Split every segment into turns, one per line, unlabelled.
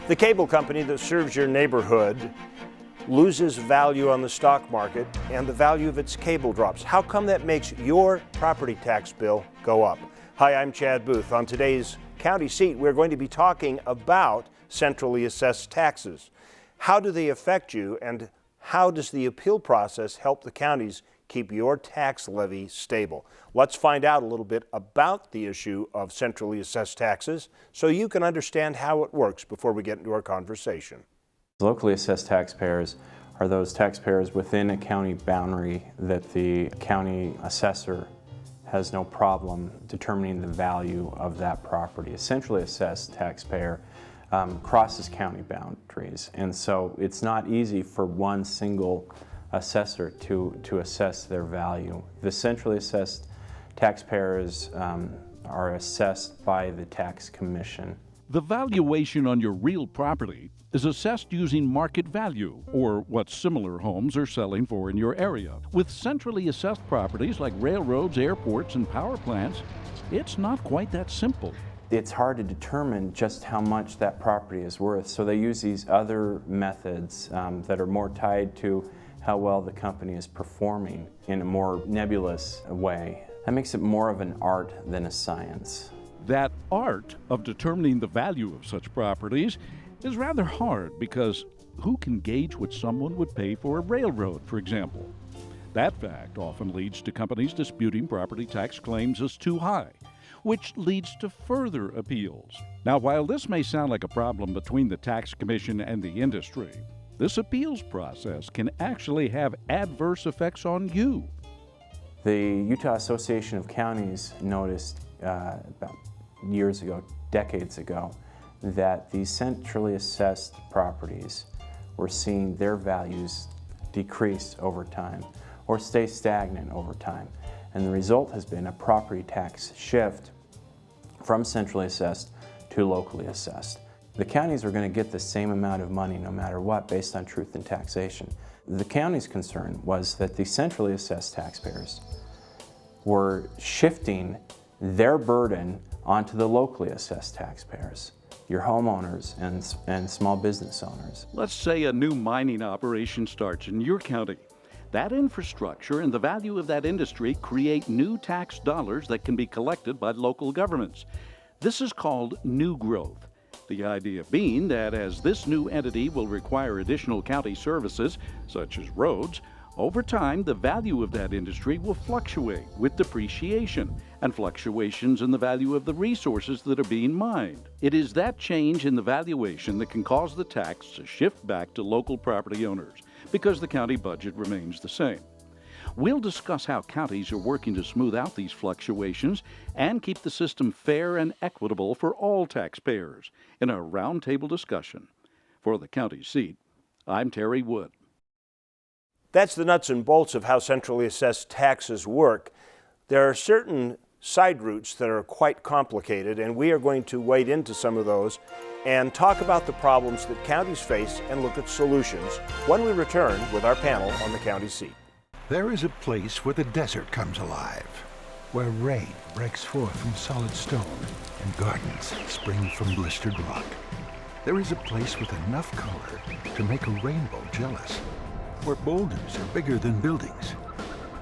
The cable company that serves your neighborhood loses value on the stock market and the value of its cable drops. How come that makes your property tax bill go up? Hi, I'm Chad Booth. On today's County Seat, we're going to be talking about centrally assessed taxes. How do they affect you, and how does the appeal process help the counties keep your tax levy stable? Let's find out a little bit about the issue of centrally assessed taxes so you can understand how it works before we get into our conversation.
Locally assessed taxpayers are those taxpayers within a county boundary that the county assessor has no problem determining the value of that property. A centrally assessed taxpayer crosses county boundaries, and so it's not easy for one single assessor to assess their value. The centrally assessed taxpayers are assessed by the tax commission.
The valuation on your real property is assessed using market value, or what similar homes are selling for in your area. With centrally assessed properties like railroads, airports, and power plants, it's not quite that simple.
It's hard to determine just how much that property is worth, so they use these other methods that are more tied to how well the company is performing in a more nebulous way. That makes it more of an art than a science.
That art of determining the value of such properties is rather hard, because who can gauge what someone would pay for a railroad, for example? That fact often leads to companies disputing property tax claims as too high, which leads to further appeals. Now, while this may sound like a problem between the tax commission and the industry, this appeals process can actually have adverse effects on you.
The Utah Association of Counties noticed about years ago, decades ago, that these centrally assessed properties were seeing their values decrease over time or stay stagnant over time. And the result has been a property tax shift from centrally assessed to locally assessed. The counties are going to get the same amount of money no matter what, based on truth in taxation. The county's concern was that the centrally assessed taxpayers were shifting their burden onto the locally assessed taxpayers, your homeowners and small business owners.
Let's say a new mining operation starts in your county. That infrastructure and the value of that industry create new tax dollars that can be collected by local governments. This is called new growth. The idea being that as this new entity will require additional county services, such as roads, over time the value of that industry will fluctuate with depreciation and fluctuations in the value of the resources that are being mined. It is that change in the valuation that can cause the tax to shift back to local property owners, because the county budget remains the same. We'll discuss how counties are working to smooth out these fluctuations and keep the system fair and equitable for all taxpayers in a roundtable discussion. For the County Seat, I'm Terry Wood.
That's the nuts and bolts of how centrally assessed taxes work. There are certain side routes that are quite complicated, and we are going to wade into some of those and talk about the problems that counties face and look at solutions when we return with our panel on the County Seat.
There is a place where the desert comes alive, where rain breaks forth from solid stone and gardens spring from blistered rock. There is a place with enough color to make a rainbow jealous, where boulders are bigger than buildings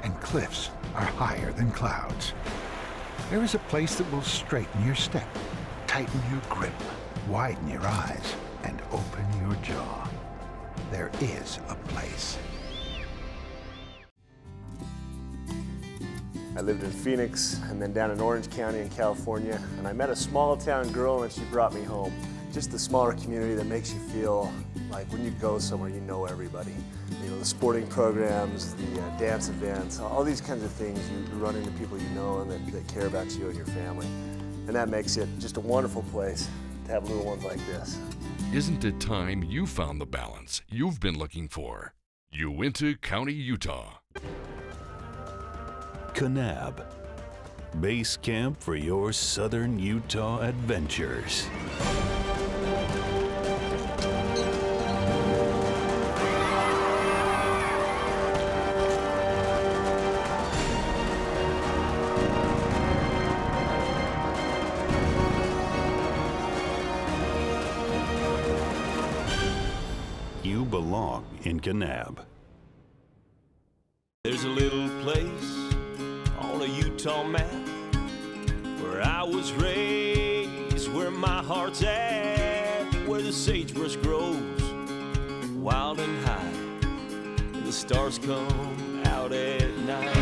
and cliffs are higher than clouds. There is a place that will straighten your step, tighten your grip, widen your eyes, and open your jaw. There is a place.
I lived in Phoenix and then down in Orange County in California, and I met a small town girl and she brought me home. Just the smaller community that makes you feel like when you go somewhere you know everybody. You know, the sporting programs, the dance events, all these kinds of things, you run into people you know and that care about you and your family. And that makes it just a wonderful place to have little ones like this.
Isn't it time you found the balance you've been looking for? Uinta County, Utah.
Kanab, base camp for your southern Utah adventures. belong in Kanab.
There's a little place on a Utah map where I was raised, where my heart's at, where the sagebrush grows wild and high, and the stars come out at night.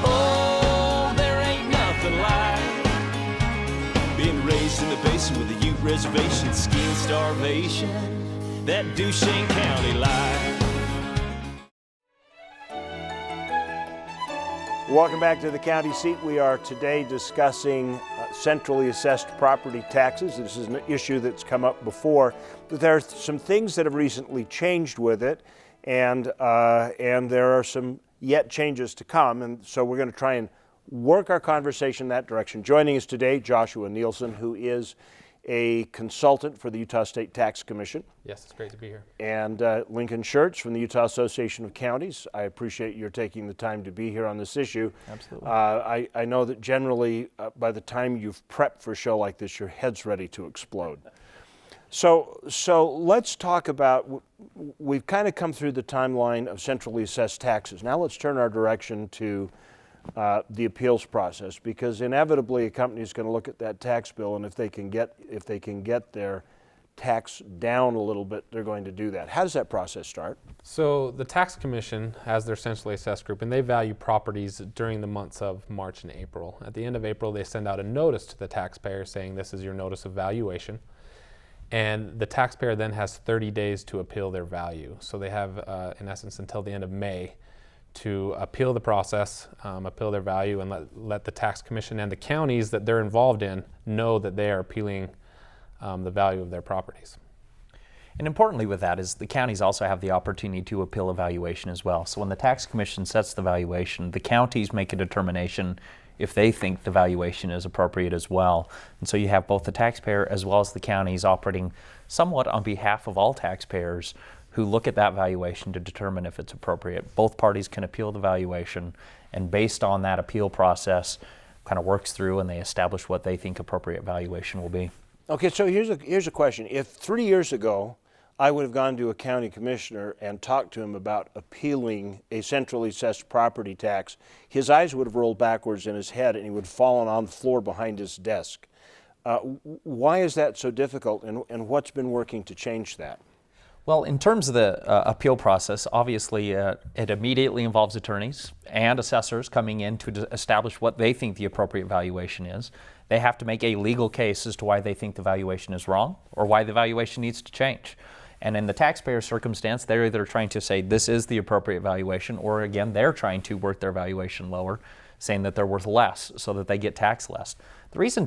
Oh, there ain't nothing like being raised in the basin with a Ute reservation, skiing starvation, that Duchesne County life.
Welcome back to the county seat. We are today discussing centrally assessed property taxes. This is an issue that's come up before, but there are some things that have recently changed with it, and there are some yet changes to come, and so we're going to try and work our conversation in that direction. Joining us today, Joshua Nielsen, who is a consultant for the Utah State Tax Commission.
Yes, it's great to be here.
And Lincoln Schertz from the Utah Association of Counties. I appreciate your taking the time to be here on this issue.
Absolutely.
I know that generally by the time you've prepped for a show like this, your head's ready to explode. So let's talk about, we've kind of come through the timeline of centrally assessed taxes. Now let's turn our direction to the appeals process, because inevitably a company is going to look at that tax bill, and if they can get their tax down a little bit, they're going to do that. How does that process start?
So the Tax Commission has their centrally assessed group, and they value properties during the months of March and April. At the end of April, they send out a notice to the taxpayer saying this is your notice of valuation, and the taxpayer then has 30 days to appeal their value. So they have, in essence, until the end of May to appeal the process, appeal their value, and let the Tax Commission and the counties that they're involved in know that they are appealing the value of their properties.
And importantly with that is the counties also have the opportunity to appeal a valuation as well. So when the Tax Commission sets the valuation, the counties make a determination if they think the valuation is appropriate as well. And so you have both the taxpayer as well as the counties operating somewhat on behalf of all taxpayers who look at that valuation to determine if it's appropriate. Both parties can appeal the valuation, and based on that appeal process, kind of works through and they establish what they think appropriate valuation will be.
Okay, so here's a question. If 3 years ago I would have gone to a county commissioner and talked to him about appealing a centrally assessed property tax, his eyes would have rolled backwards in his head and he would have fallen on the floor behind his desk. Why is that so difficult, and what's been working to change that?
Well, in terms of the appeal process, obviously it immediately involves attorneys and assessors coming in to establish what they think the appropriate valuation is. They have to make a legal case as to why they think the valuation is wrong or why the valuation needs to change. And in the taxpayer circumstance, they're either trying to say this is the appropriate valuation, or again, they're trying to work their valuation lower, saying that they're worth less so that they get taxed less. The reason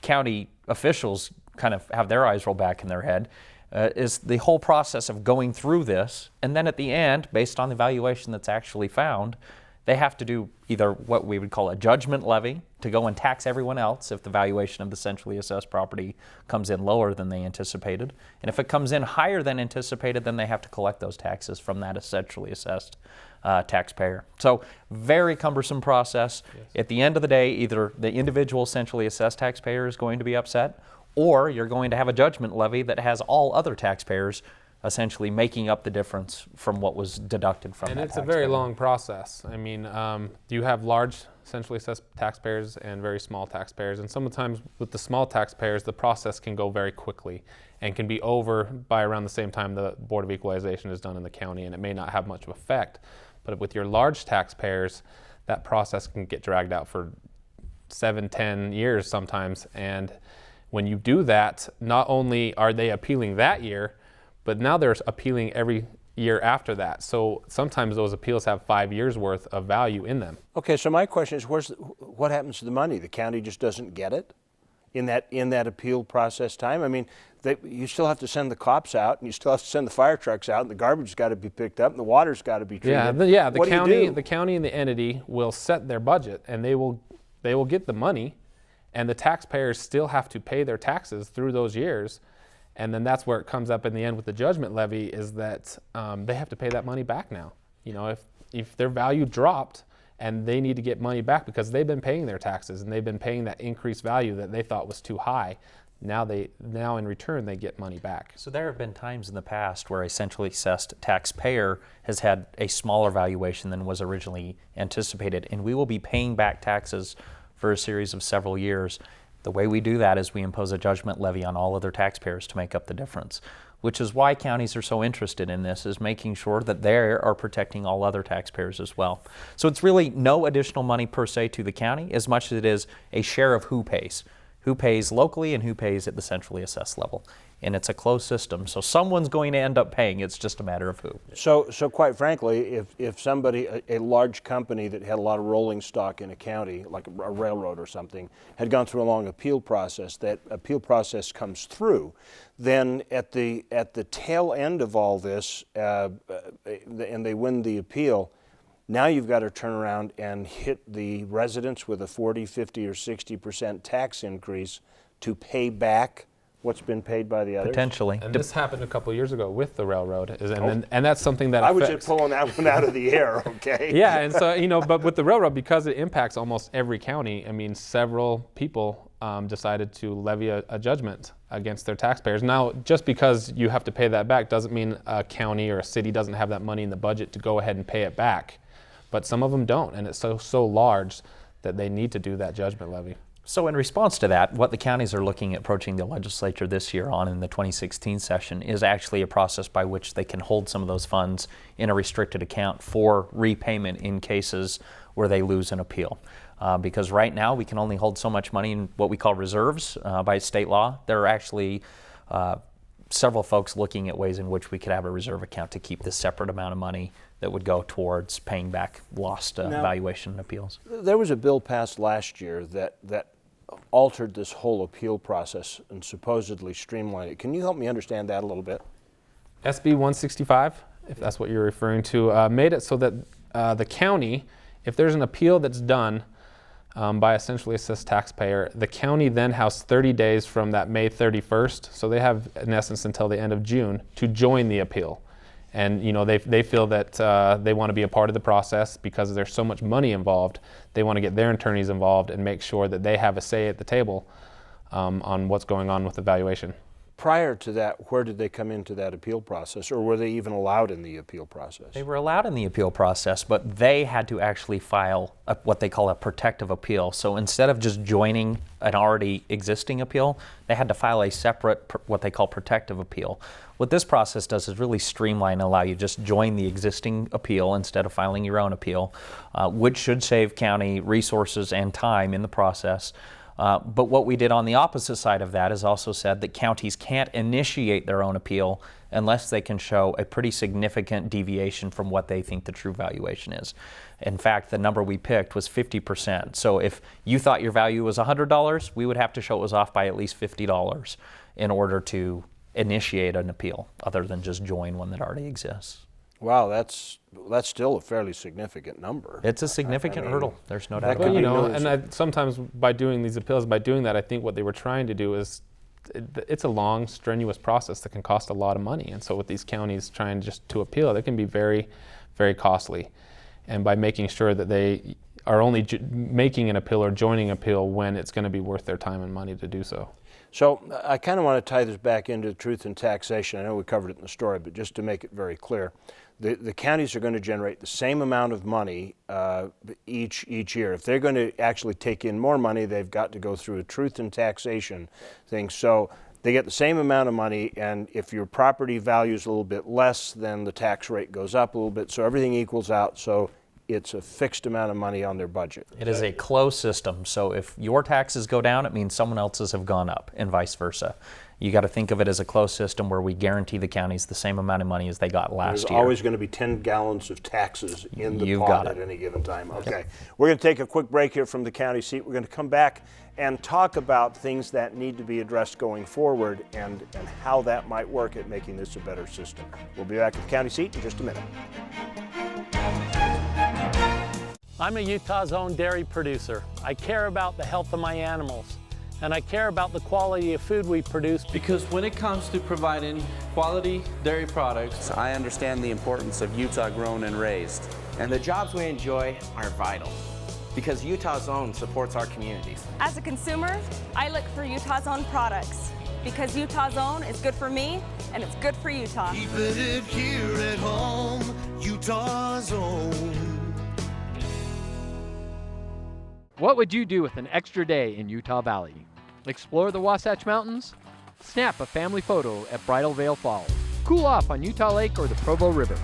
county officials kind of have their eyes roll back in their head is the whole process of going through this, and then at the end, based on the valuation that's actually found, they have to do either what we would call a judgment levy to go and tax everyone else if the valuation of the centrally assessed property comes in lower than they anticipated. And if it comes in higher than anticipated, then they have to collect those taxes from that centrally assessed taxpayer. So very cumbersome process. Yes. At the end of the day, either the individual centrally assessed taxpayer is going to be upset, or you're going to have a judgment levy that has all other taxpayers essentially making up the difference from what was deducted from that taxpayer.
And it's a very long process. I mean, you have large centrally assessed taxpayers and very small taxpayers, and sometimes with the small taxpayers, the process can go very quickly and can be over by around the same time the Board of Equalization is done in the county, and it may not have much of effect. But with your large taxpayers, that process can get dragged out for 7-10 years sometimes, and when you do that, not only are they appealing that year, but now they're appealing every year after that. So sometimes those appeals have 5 years worth of value in them. Okay,
so my question is, what happens to the money? The county just doesn't get it in that appeal process time? I mean, you still have to send the cops out, and you still have to send the fire trucks out, and the garbage has got to be picked up, and the water's got to be treated.
The county and the entity will set their budget, and they will get the money, and the taxpayers still have to pay their taxes through those years. And then that's where it comes up in the end with the judgment levy, is that they have to pay that money back now. You know, if their value dropped and they need to get money back because they've been paying their taxes and they've been paying that increased value that they thought was too high, Now in return they get money back.
So there have been times in the past where a centrally assessed taxpayer has had a smaller valuation than was originally anticipated, and we will be paying back taxes for a series of several years. The way we do that is we impose a judgment levy on all other taxpayers to make up the difference, which is why counties are so interested in this, is making sure that they are protecting all other taxpayers as well. So it's really no additional money per se to the county as much as it is a share of who pays locally and who pays at the centrally assessed level. And it's a closed system, so someone's going to end up paying. It's just a matter of who.
So quite frankly, if somebody, a large company that had a lot of rolling stock in a county, like a railroad or something, had gone through a long appeal process, that appeal process comes through, then at the tail end of all this, and they win the appeal, now you've got to turn around and hit the residents with a 40, 50, or 60% tax increase to pay back what's been paid by the others?
Potentially.
And this happened a couple years ago with the railroad, and that's something that
I
affects.
was just pulling that one out of the air, okay?
Yeah, and so, but with the railroad, because it impacts almost every county, I mean, several people decided to levy a judgment against their taxpayers. Now, just because you have to pay that back doesn't mean a county or a city doesn't have that money in the budget to go ahead and pay it back. But some of them don't, and it's so large that they need to do that judgment levy.
So in response to that, what the counties are looking at approaching the legislature this year on in the 2016 session is actually a process by which they can hold some of those funds in a restricted account for repayment in cases where they lose an appeal. Because right now we can only hold so much money in what we call reserves by state law. There are actually several folks looking at ways in which we could have a reserve account to keep this separate amount of money that would go towards paying back lost valuation appeals.
There was a bill passed last year that altered this whole appeal process and supposedly streamlined it. Can you help me understand that a little bit?
SB 165, if that's what you're referring to, made it so that the county, if there's an appeal that's done by a centrally assessed taxpayer, the county then has 30 days from that May 31st, so they have in essence until the end of June to join the appeal. And they feel that they want to be a part of the process because there's so much money involved. They want to get their attorneys involved and make sure that they have a say at the table on what's going on with the valuation.
Prior to that, where did they come into that appeal process, or were they even allowed in the appeal process?
They were allowed in the appeal process, but they had to actually file what they call a protective appeal. So instead of just joining an already existing appeal, they had to file a separate, what they call protective appeal. What this process does is really streamline and allow you to just join the existing appeal instead of filing your own appeal, which should save county resources and time in the process. But what we did on the opposite side of that is also said that counties can't initiate their own appeal unless they can show a pretty significant deviation from what they think the true valuation is. In fact, the number we picked was 50%. So if you thought your value was $100, we would have to show it was off by at least $50 in order to initiate an appeal, other than just join one that already exists.
Wow, that's still a fairly significant number.
It's a significant hurdle. There's no doubt.
Well, and sometimes by doing these appeals, by doing that, I think what they were trying to do is, it's a long, strenuous process that can cost a lot of money. And so with these counties trying just to appeal, they can be very, very costly. And by making sure that they are only making an appeal or joining appeal when it's going to be worth their time and money to do so.
So I kind of want to tie this back into truth and taxation. I know we covered it in the story, but just to make it very clear, the counties are going to generate the same amount of money each year. If they're going to actually take in more money, they've got to go through a truth and taxation thing. So they get the same amount of money, and if your property value is a little bit less, then the tax rate goes up a little bit. So everything equals out. So it's a fixed amount of money on their budget.
It is a closed system, so if your taxes go down, it means someone else's have gone up, and vice versa. You got to think of it as a closed system where we guarantee the counties the same amount of money as they got last year.
There's always going to be 10 gallons of taxes in the pot at any given time. Okay. We're going to take a quick break here from the county seat. We're going to come back and talk about things that need to be addressed going forward and how that might work at making this a better system. We'll be back at the county seat in just a minute.
I'm a Utah's own dairy producer. I care about the health of my animals, and I care about the quality of food we produce.
Because when it comes to providing quality dairy products,
I understand the importance of Utah grown and raised.
And the jobs we enjoy are vital.
because Utah's Own supports our communities.
As a consumer, I look for Utah's Own products because Utah's Own is good for me and it's good for Utah.
Keeping it here at home, Utah's Own.
What would you do with an extra day in Utah Valley? Explore the Wasatch Mountains? Snap a family photo at Bridal Veil Falls. Cool off on Utah Lake or the Provo River.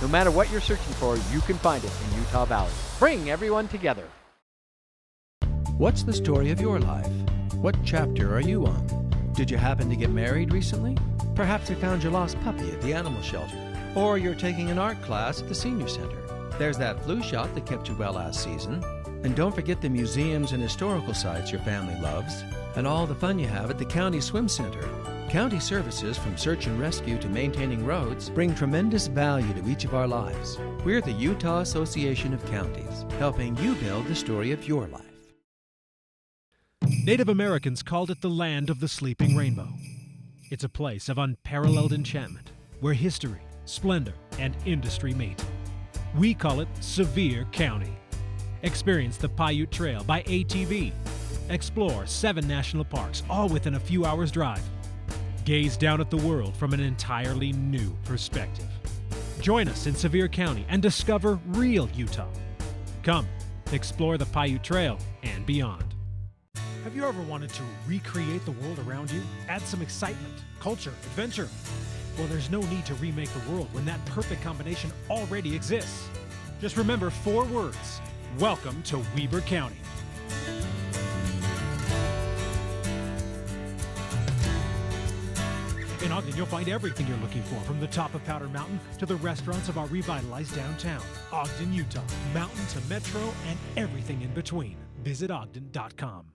No matter what you're searching for, you can find it in Utah Valley. Bring everyone together.
What's the story of your life? What chapter are you on? Did you happen to get married recently? Perhaps you found your lost puppy at the animal shelter. Or you're taking an art class at the senior center. There's that flu shot that kept you well last season. And don't forget the museums and historical sites your family loves. And all the fun you have at the county swim center. County services, from search and rescue to maintaining roads, bring tremendous value to each of our lives. We're the Utah Association of Counties, helping you build the story of your life.
Native Americans called it the land of the sleeping rainbow. It's a place of unparalleled enchantment, where history, splendor, and industry meet. We call it Sevier County. Experience the Paiute Trail by ATV. Explore 7 national parks, all within a few hours' drive. Gaze down at the world from an entirely new perspective. Join us in Sevier County and discover real Utah. Come, explore the Paiute Trail and beyond. Have you ever wanted to recreate the world around you? Add some excitement, culture, adventure? Well, there's no need to remake the world when that perfect combination already exists. Just remember 4 words. Welcome to Weber County. In Ogden, you'll find everything you're looking for, from the top of Powder Mountain to the restaurants of our revitalized downtown. Ogden, Utah. Mountain to metro and everything in between. Visit Ogden.com.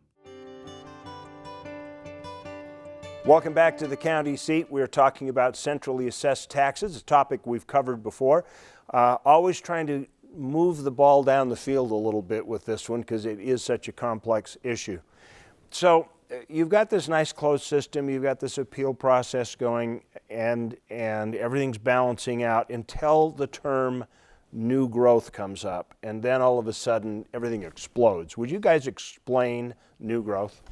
Welcome back to the county seat. We're talking about centrally assessed taxes, a topic we've covered before. Always trying to move the ball down the field a little bit with this one because it is such a complex issue. So you've got this nice closed system, you've got this appeal process going, and everything's balancing out until the term new growth comes up, and then all of a sudden everything explodes. Would you guys explain new growth?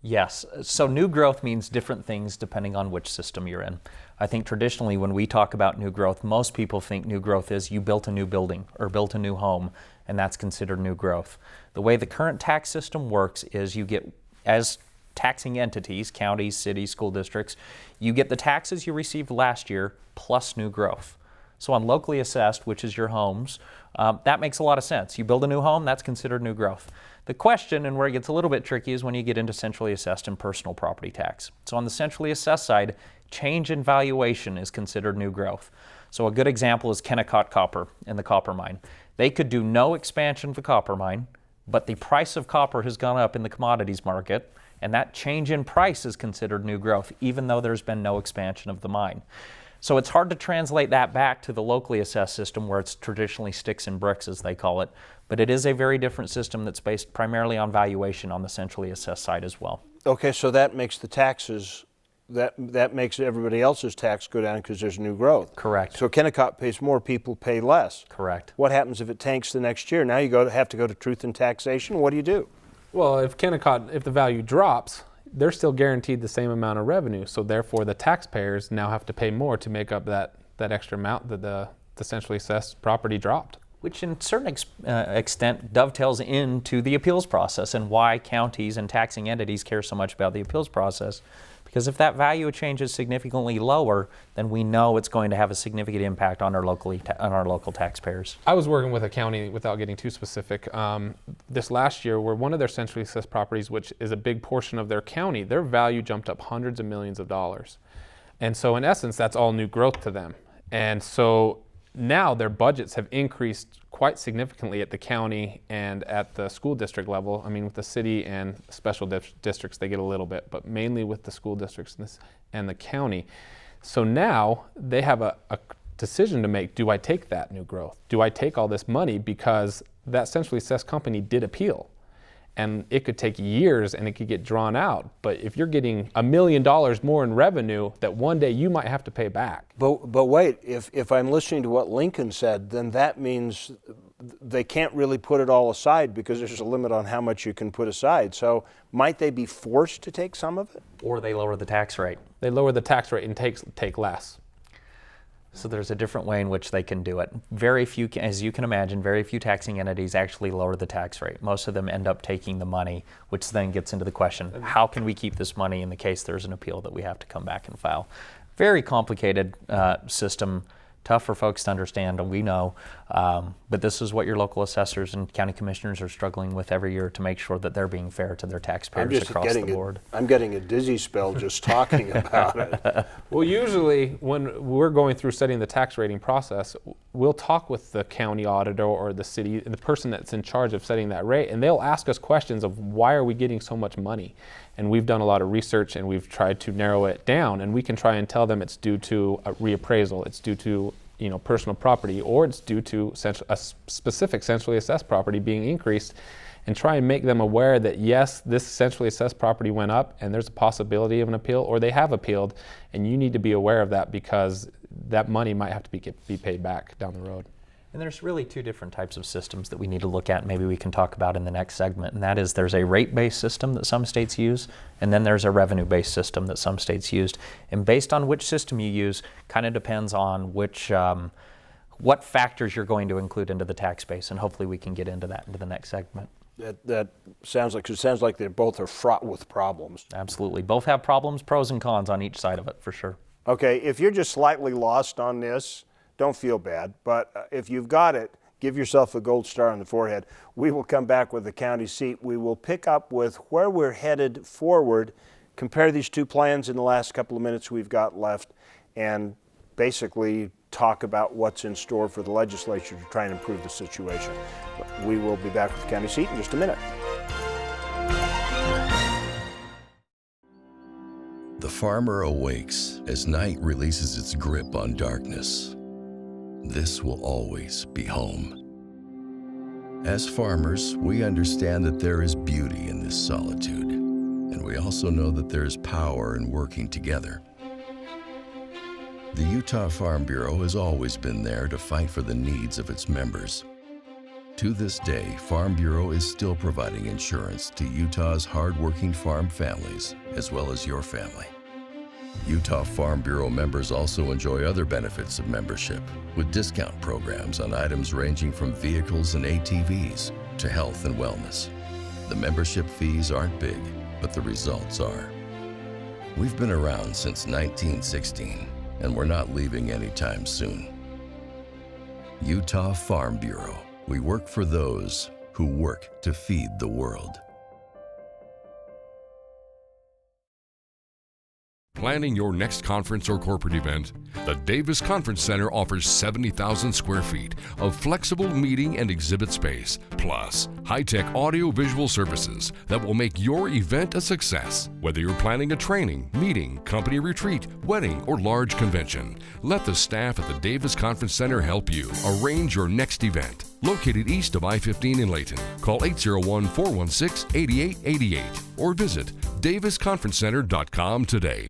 Yes. So new growth means different things depending on which system you're in. I think traditionally when we talk about new growth, most people think new growth is you built a new building or built a new home, and that's considered new growth. The way the current tax system works is you get, as taxing entities, counties, cities, school districts, you get the taxes you received last year plus new growth. So on locally assessed, which is your homes, that makes a lot of sense. You build a new home, that's considered new growth. The question, and where it gets a little bit tricky, is when you get into centrally assessed and personal property tax. So on the centrally assessed side, change in valuation is considered new growth. So a good example is Kennecott Copper and the copper mine. They could do no expansion of the copper mine, but the price of copper has gone up in the commodities market, and that change in price is considered new growth, even though there's been no expansion of the mine. So it's hard to translate that back to the locally assessed system where it's traditionally sticks and bricks, as they call it, but it is a very different system that's based primarily on valuation on the centrally assessed side as well.
Okay, so that makes the taxes, that makes everybody else's tax go down because there's new growth.
Correct.
So Kennecott pays more, people pay less.
Correct.
What happens if it tanks the next year? Now you have to go to truth and taxation. What do you do?
Well, if the value drops, they're still guaranteed the same amount of revenue. So therefore, the taxpayers now have to pay more to make up that extra amount that the centrally assessed property dropped.
Which in certain extent dovetails into the appeals process and why counties and taxing entities care so much about the appeals process. Because if that value change is significantly lower, then we know it's going to have a significant impact on our local taxpayers.
I was working with a county, without getting too specific, this last year where one of their centrally assessed properties, which is a big portion of their county, their value jumped up hundreds of millions of dollars. And so in essence, that's all new growth to them. And so now their budgets have increased quite significantly at the county and at the school district level. I mean, with the city and special districts, they get a little bit, but mainly with the school districts and the county. So now they have a decision to make. Do I take that new growth? Do I take all this money because that centrally assessed company did appeal. And it could take years and it could get drawn out. But if you're getting $1 million more in revenue that one day you might have to pay back.
But wait, if I'm listening to what Lincoln said, then that means they can't really put it all aside because there's a limit on how much you can put aside. So might they be forced to take some of it?
Or they lower the tax rate.
They lower the tax rate and take less.
So there's a different way in which they can do it. Very few, as you can imagine, very few taxing entities actually lower the tax rate. Most of them end up taking the money, which then gets into the question, how can we keep this money in the case there's an appeal that we have to come back and file? Very complicated system, tough for folks to understand, we know, but this is what your local assessors and county commissioners are struggling with every year to make sure that they're being fair to their taxpayers across the board.
I'm getting a dizzy spell just talking about it.
Well, usually when we're going through setting the tax rating process, we'll talk with the county auditor or the city, the person that's in charge of setting that rate, and they'll ask us questions of why are we getting so much money? And we've done a lot of research and we've tried to narrow it down, and we can try and tell them it's due to a reappraisal, it's due to personal property, or it's due to a specific centrally assessed property being increased, and try and make them aware that yes, this centrally assessed property went up and there's a possibility of an appeal, or they have appealed, and you need to be aware of that because that money might have to be paid back down the road.
And there's really two different types of systems that we need to look at, maybe we can talk about in the next segment, and that is there's a rate-based system that some states use, and then there's a revenue-based system that some states use. And based on which system you use, kind of depends on which, what factors you're going to include into the tax base, and hopefully we can get into that into the next segment.
That sounds like they both are fraught with problems.
Absolutely. Both have problems, pros and cons on each side of it, for sure.
Okay, if you're just slightly lost on this, don't feel bad, but if you've got it, give yourself a gold star on the forehead. We will come back with the county seat. We will pick up with where we're headed forward, compare these two plans in the last couple of minutes we've got left, and basically talk about what's in store for the legislature to try and improve the situation. We will be back with the county seat in just a minute.
The farmer awakes as night releases its grip on darkness. This will always be home. As farmers, we understand that there is beauty in this solitude, and we also know that there is power in working together. The Utah Farm Bureau has always been there to fight for the needs of its members. To this day, Farm Bureau is still providing insurance to Utah's hardworking farm families, as well as your family. Utah Farm Bureau members also enjoy other benefits of membership, with discount programs on items ranging from vehicles and ATVs to health and wellness. The membership fees aren't big, but the results are. We've been around since 1916, and we're not leaving anytime soon. Utah Farm Bureau. We work for those who work to feed the world. Planning your next conference or corporate event? The Davis Conference Center offers 70,000 square feet of flexible meeting and exhibit space, plus high-tech audio-visual services that will make your event a success. Whether you're planning a training, meeting, company retreat, wedding, or large convention, let the staff at the Davis Conference Center help you arrange your next event. Located east of I-15 in Layton, call 801-416-8888 or visit davisconferencecenter.com today.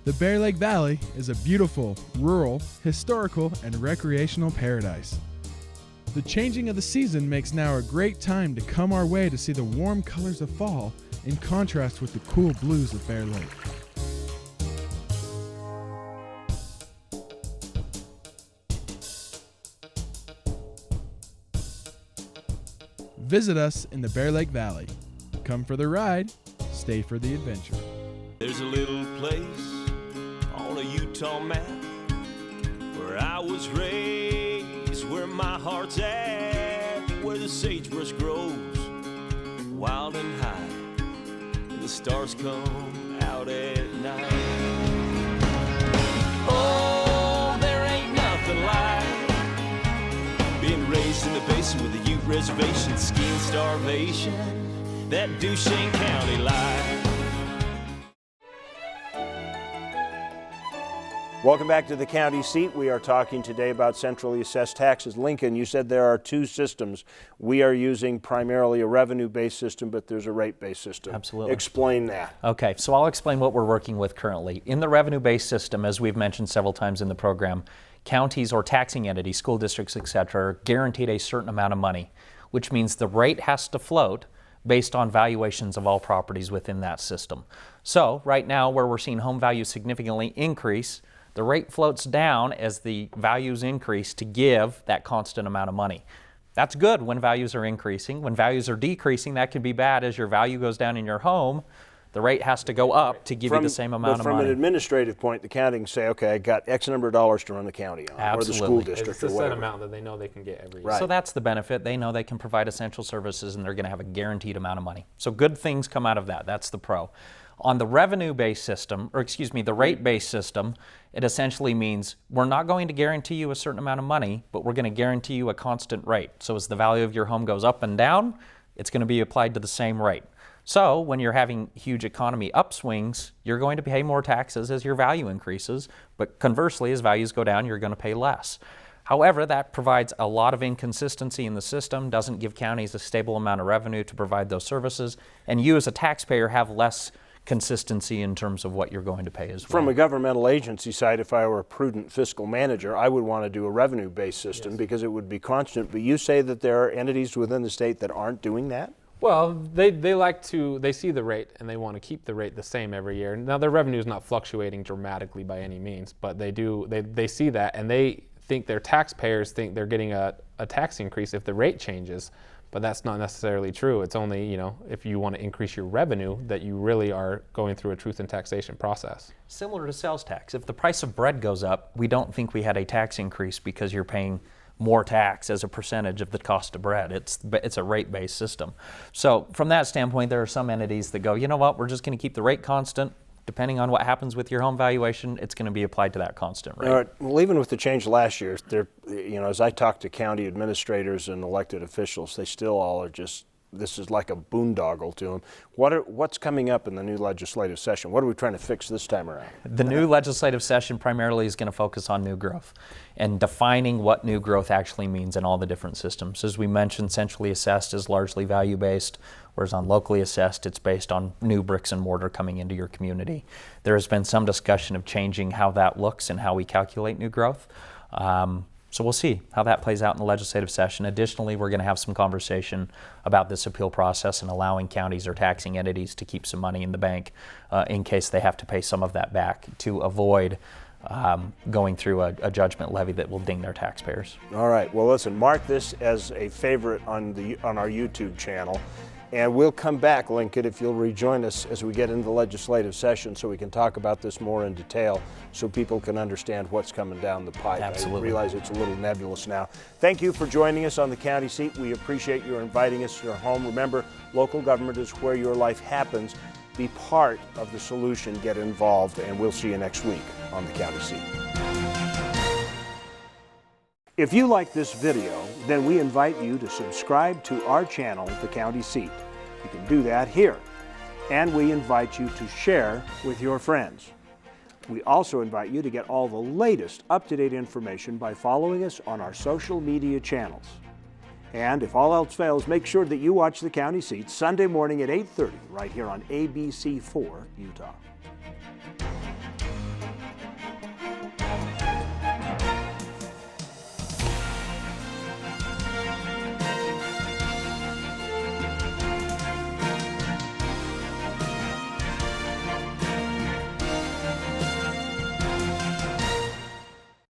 The Bear Lake Valley is a beautiful, rural, historical, and recreational paradise. The changing of the season makes now a great time to come our way to see the warm colors of fall in contrast with the cool blues of Bear Lake. Visit us in the Bear Lake Valley. Come for the ride, stay for the adventure.
There's a little place on a Utah map where I was raised, where my heart's at, where the sagebrush grows wild and high, and the stars come out at night. Oh, there ain't nothing like being raised in the basin with a Ute reservation, skiing starvation, that Duchesne County life.
Welcome back to the county seat. We are talking today about centrally assessed taxes. Lincoln, you said there are two systems. We are using primarily a revenue-based system, but there's a rate-based system.
Absolutely.
Explain that.
Okay, so I'll explain what we're working with currently. In the revenue-based system, as we've mentioned several times in the program, counties or taxing entities, school districts, etc., are guaranteed a certain amount of money, which means the rate has to float based on valuations of all properties within that system. So right now, where we're seeing home values significantly increase, the rate floats down as the values increase to give that constant amount of money. That's good when values are increasing. When values are decreasing, that can be bad. As your value goes down in your home, the rate has to go up to give you the same amount of money.
But from an administrative point, the county can say, okay, I got X number of dollars to run the county on, or the school district,
it's
or
a
whatever.
set amount that they know they can get every year.
Right.
So that's the benefit. They know they can provide essential services and they're going to have a guaranteed amount of money. So good things come out of that. That's the pro. On the revenue-based system, or excuse me, the rate-based system, it essentially means we're not going to guarantee you a certain amount of money, but we're going to guarantee you a constant rate. So as the value of your home goes up and down, it's going to be applied to the same rate. So when you're having huge economy upswings, you're going to pay more taxes as your value increases, but conversely, as values go down, you're going to pay less. However, that provides a lot of inconsistency in the system, doesn't give counties a stable amount of revenue to provide those services, and you as a taxpayer have less consistency in terms of what you're going to pay as well.
From a governmental agency side, if I were a prudent fiscal manager, I would want to do a revenue-based system because it would be constant. But you say that there are entities within the state that aren't doing that?
Well, they see the rate and they want to keep the rate the same every year. Now their revenue is not fluctuating dramatically by any means, but they see that and they think their taxpayers think they're getting a tax increase if the rate changes. But that's not necessarily true. It's only, if you want to increase your revenue, that you really are going through a truth in taxation process.
Similar to sales tax. If the price of bread goes up, we don't think we had a tax increase because you're paying more tax as a percentage of the cost of bread. It's a rate-based system. So from that standpoint, there are some entities that go, you know what, we're just going to keep the rate constant. Depending on what happens with your home valuation, it's going to be applied to that constant rate.
All right. Well, even with the change last year, as I talk to county administrators and elected officials, they still all are just, this is like a boondoggle to them. What's coming up in the new legislative session? What are we trying to fix this time around?
The new legislative session primarily is going to focus on new growth and defining what new growth actually means in all the different systems. As we mentioned, centrally assessed is largely value-based, whereas on locally assessed, it's based on new bricks and mortar coming into your community. There has been some discussion of changing how that looks and how we calculate new growth. So we'll see how that plays out in the legislative session. Additionally, we're going to have some conversation about this appeal process and allowing counties or taxing entities to keep some money in the bank in case they have to pay some of that back to avoid going through a judgment levy that will ding their taxpayers.
All right. Well, listen, mark this as a favorite on our YouTube channel. And we'll come back, Lincoln, if you'll rejoin us as we get into the legislative session so we can talk about this more in detail so people can understand what's coming down the pipe.
Absolutely.
I realize it's a little nebulous now. Thank you for joining us on the county seat. We appreciate your inviting us to your home. Remember, local government is where your life happens. Be part of the solution, get involved, and we'll see you next week on the county seat. If you like this video, then we invite you to subscribe to our channel, The County Seat. You can do that here. And we invite you to share with your friends. We also invite you to get all the latest up-to-date information by following us on our social media channels. And if all else fails, make sure that you watch The County Seat Sunday morning at 8:30 right here on ABC4 Utah.